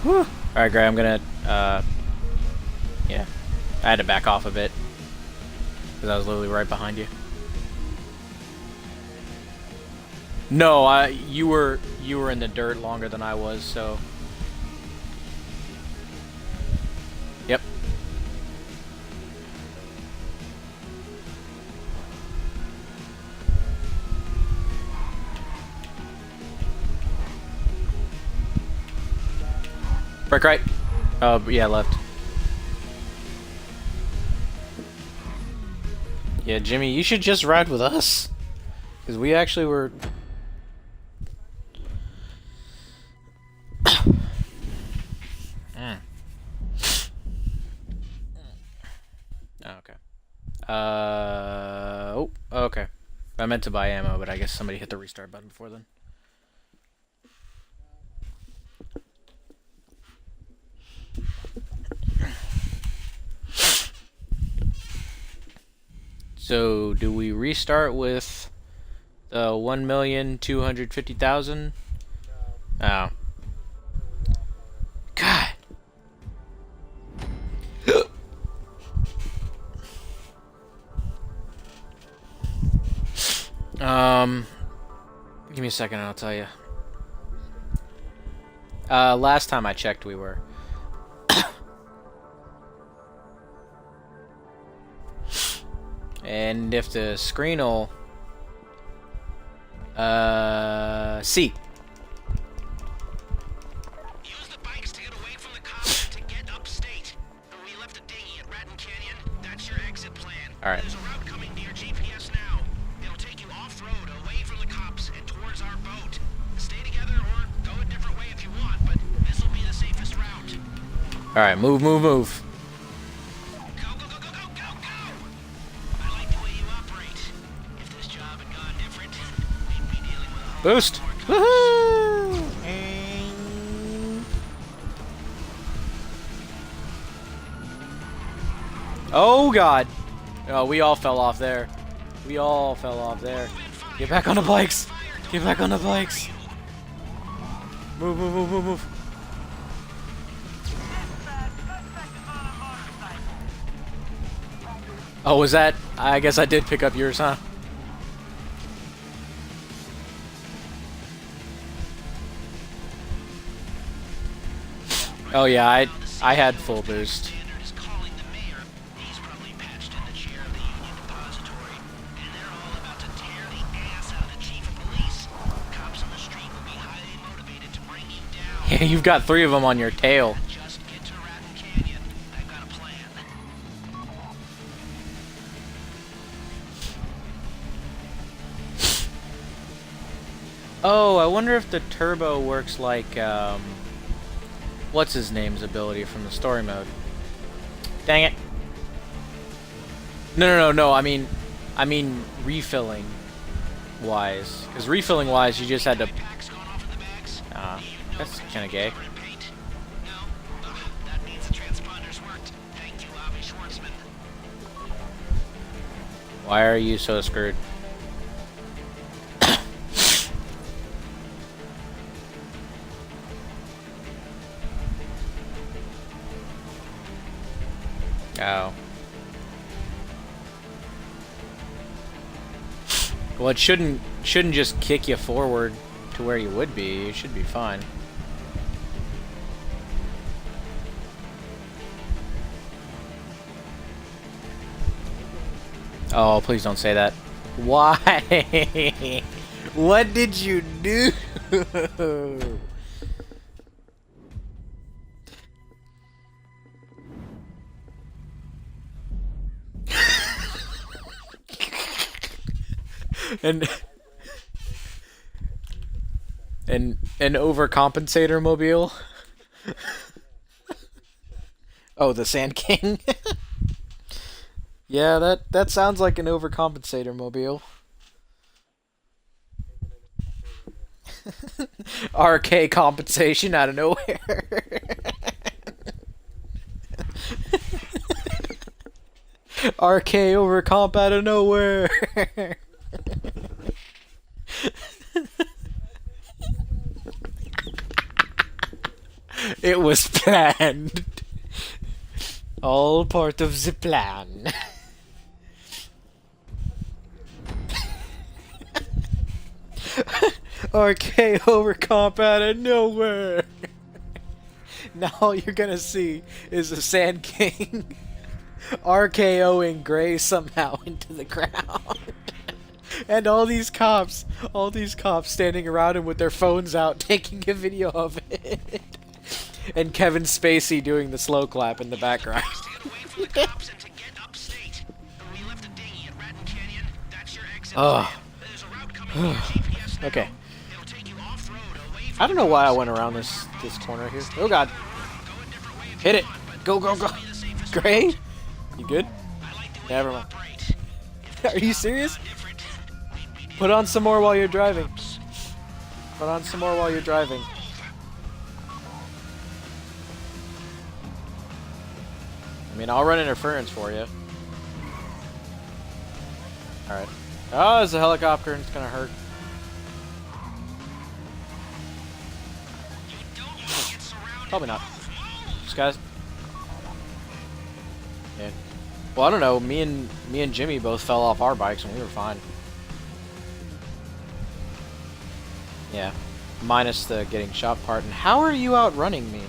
Whew. Alright, Gray, I'm gonna, yeah. I had to back off a bit. Because I was literally right behind you. No, you were in the dirt longer than I was, so... Yep. Break right. Oh, yeah, left. Yeah, Jimmy, you should just ride with us. Because we actually were... Oh, okay. Oh, okay. I meant to buy ammo, but I guess somebody hit the restart button before then. So, do we restart with the 1,250,000? Oh. God. Give me a second and I'll tell you. Last time I checked, we were. And if the screen will... C. Use the bikes to get away from the cops to get upstate. We left a dinghy at Raton Canyon. That's your exit plan. Alright. There's a route coming to your GPS now. It'll take you off-road, away from the cops, and towards our boat. Stay together or go a different way if you want, but this will be the safest route. Alright, move, move, move. Go, go, go, go, go, go, go! I like the way you operate. If this job had gone different, we'd be dealing with a whole Boost! lot more cops. Woohoo! Oh god! Oh, we all fell off there. We all fell off there. Get back on the bikes! Get back on the bikes! Move, move, move, move, move. Oh, was that? I guess I did pick up yours, huh? Oh yeah, I had full boost. Yeah, you've got 3 of them on your tail. Just get to Raton Canyon. I've got a plan. Oh, I wonder if the turbo works like, what's his name's ability from the story mode? Dang it. No, I mean refilling wise. Because refilling wise, you just had to... Packs gone off in the bags. That's kind of gay. Paint? No. That means the transponders worked. Thank you, Avi Schwartzman. Why are you so screwed? Oh. Well, it shouldn't just kick you forward to where you would be. You should be fine. Oh, please don't say that. Why? What did you do? and an overcompensator mobile. Oh, the Sand King. Yeah, that sounds like an overcompensator mobile. RK compensation out of nowhere. RK overcomp out of nowhere. It was planned. All part of the plan. RK over comp out of nowhere. Now all you're gonna see is a Sand King RKOing Gray somehow into the ground. And all these cops standing around him with their phones out taking a video of it. And Kevin Spacey doing the slow clap in the background. Stay away from the cops and to get upstate. We left a dinghy at Raton Canyon. That's your exit. Oh. There's a route coming from your GPS now. Okay. It'll take you off-road away from I don't know why I went around this corner here. Oh god. go a different way if Hit you it. want, but Go, go, go. this'll be the safest Gray? route. You good? I like the way Never you mind. operate. Are you serious? Different. We'd be Put on some more while you're driving. cops. Put on some more while you're driving. I mean, I'll run interference for you. Alright. Oh, there's a helicopter and it's gonna hurt. You don't want to get surrounded. Probably not. Move, move. Just guys. Yeah. Well, I don't know. Me and Jimmy both fell off our bikes and we were fine. Yeah. Minus the getting shot part. And how are you outrunning me?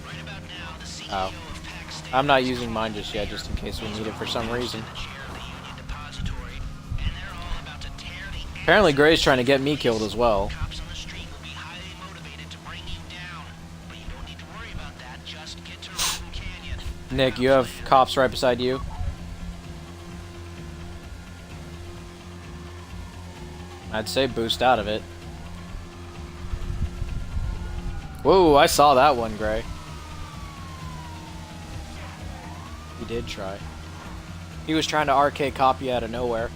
Right about now, the CEO Oh. of Pac State I'm not using mine just yet, just in case we need it for some reason. the chair of the Union Depository, and they're all about to tear the Apparently Gray's trying to get me killed as well. cops on the street will be highly motivated to bring you down. But you don't need to worry about that. Just get to Raton Canyon. Nick, you have cops right beside you. I'd say boost out of it. Whoa, I saw that one, Gray. He did try. He was trying to RK copy out of nowhere.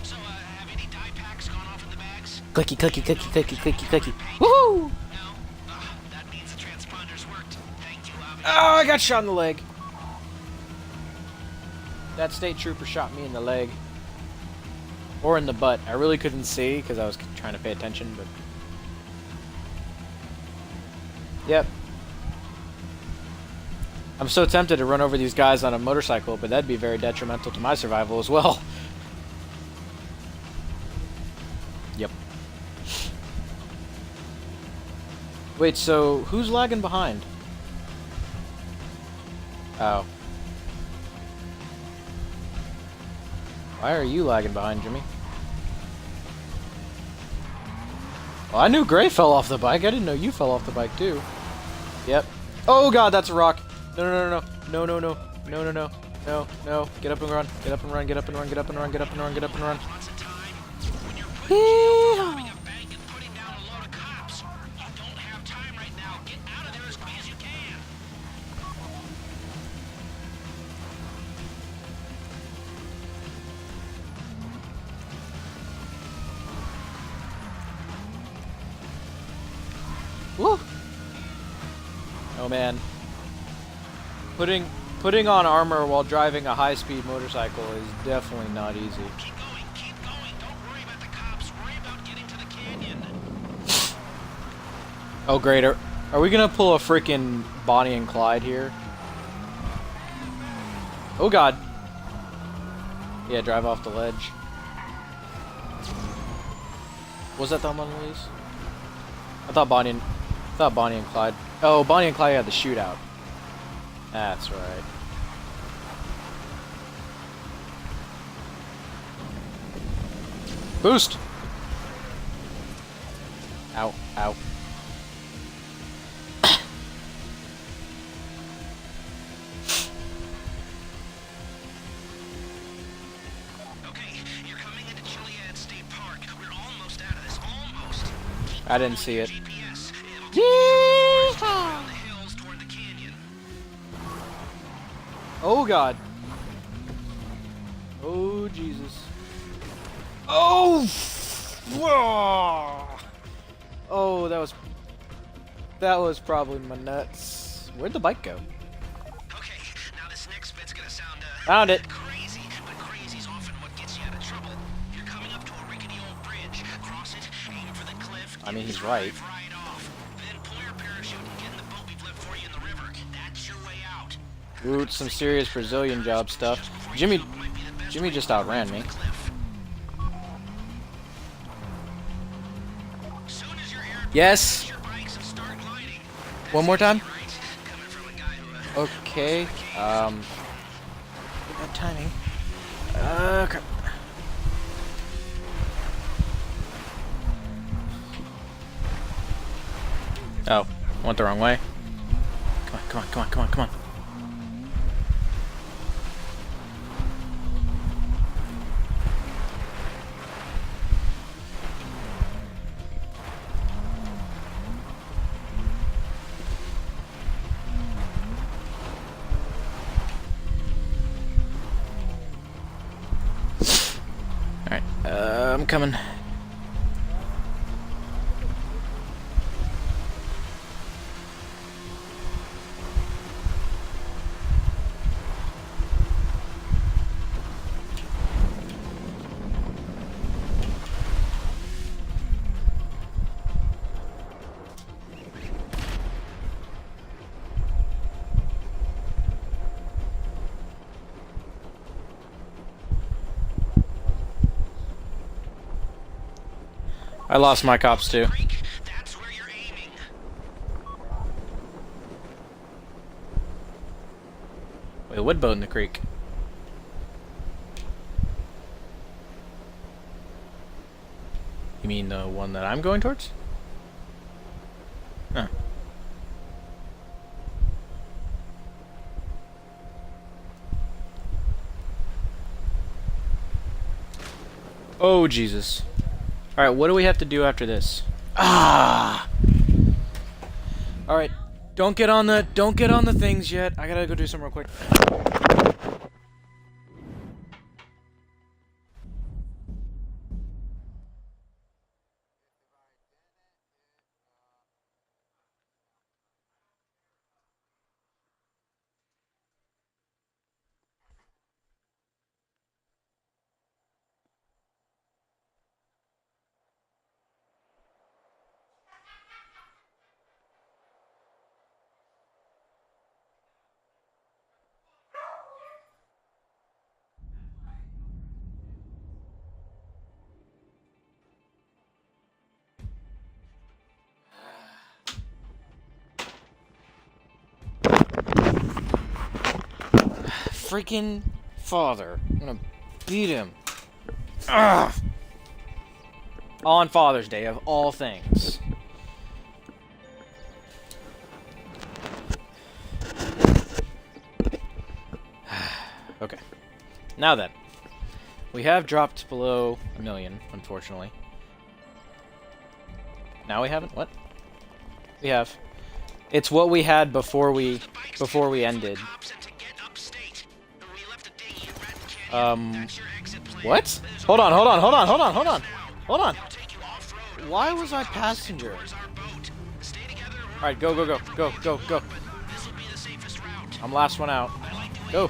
So, have any dye packs gone off in the bags? Clicky, clicky, clicky, clicky, clicky, clicky. Woohoo! No? That means the transponders worked. Thank you, Oh, I got shot in the leg. That state trooper shot me in the leg. Or in the butt. I really couldn't see because I was trying to pay attention, but... Yep. I'm so tempted to run over these guys on a motorcycle, but that'd be very detrimental to my survival as well. Yep. Wait, so who's lagging behind? Oh. Why are you lagging behind, Jimmy? Well, I knew Gray fell off the bike. I didn't know you fell off the bike, too. Yep. Oh, God, that's a rock. No, no, no, no. No, no, no. No, no, no. No, no. Get up and run. Get up and run. Get up and run. Get up and run. Get up and run. Get up and run. lots of time. When you're robbing a bank and putting down a load of cops, you don't have time right now. Get out of there as quick as you can. Woo! Oh, man. Putting on armor while driving a high-speed motorcycle is definitely not easy. Keep going, keep going. Don't worry about the cops. Worry about getting to the canyon. Oh, great. Are we gonna pull a freaking Bonnie and Clyde here? Oh, God. Yeah, drive off the ledge. Was that Thelma and Louise? I thought Bonnie and Clyde. Oh, Bonnie and Clyde had the shootout. That's right. Boost! Ow, ow. Okay, you're coming into Chiliad State Park. We're almost out of this. Almost. Keep I didn't see it. GPS. It'll take you around the hills toward the canyon. Oh, God. Oh, Jesus. Oh! Whoa! Oh, that was probably my nuts. Where'd the bike go? Okay, now this next bit's gonna sound Found it. crazy, but crazy's often what gets you out of trouble. You're coming up to a rickety old bridge. Cross it, aim for the cliff, I mean, he's right. Right off. Then pull your parachute and get in the boat we've left for you in the river. That's your way out. Ooh, it's some serious Brazilian job stuff. Jimmy just outran me. Soon as you're air, Yes. your bikes and start gliding. One more time. Right? Coming from a guy who Okay. Bad timing. Crap. Oh, went the wrong way. Come on, come on, come on, come on, come on. Alright, I'm coming. I lost my cops too. creek, that's where you're aiming. Wait, a wood boat in the creek. You mean the one that I'm going towards? Huh. Oh, Jesus. Alright, what do we have to do after this? Ah! Alright, don't get on the things yet. I gotta go do something real quick. Freaking father. I'm gonna beat him. Ugh. On Father's Day, of all things. Okay. Now then. We have dropped below 1 million, unfortunately. Now we haven't? What? We have. It's what we had before we ended. What? Hold on. Why was I passenger? Alright, go. I'm last one out. Go.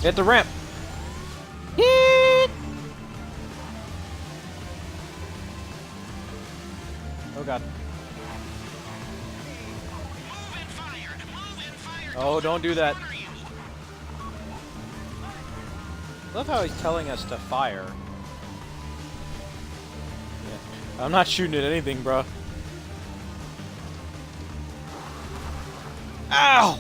Hit the ramp. Yeet. Oh god. Oh, don't do that. I love how he's telling us to fire. Yeah. I'm not shooting at anything, bro. Ow!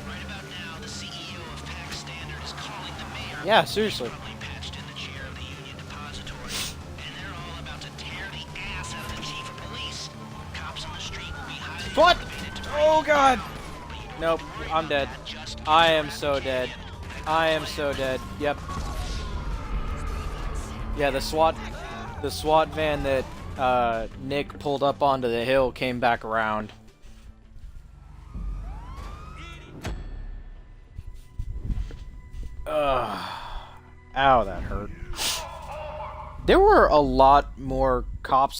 Right about now, the CEO of PAC Standard is calling the mayor. Yeah, seriously. Probably patched in the chair of the Union Depository, and they're all about to tear the ass out of the chief of police. Cops on the street will be highly What? motivated to Oh god! Nope, I'm dead. I am so dead. I am so dead. Yep. Yeah, the SWAT van that Nick pulled up onto the hill came back around. Ugh. Ow, that hurt. There were a lot more cops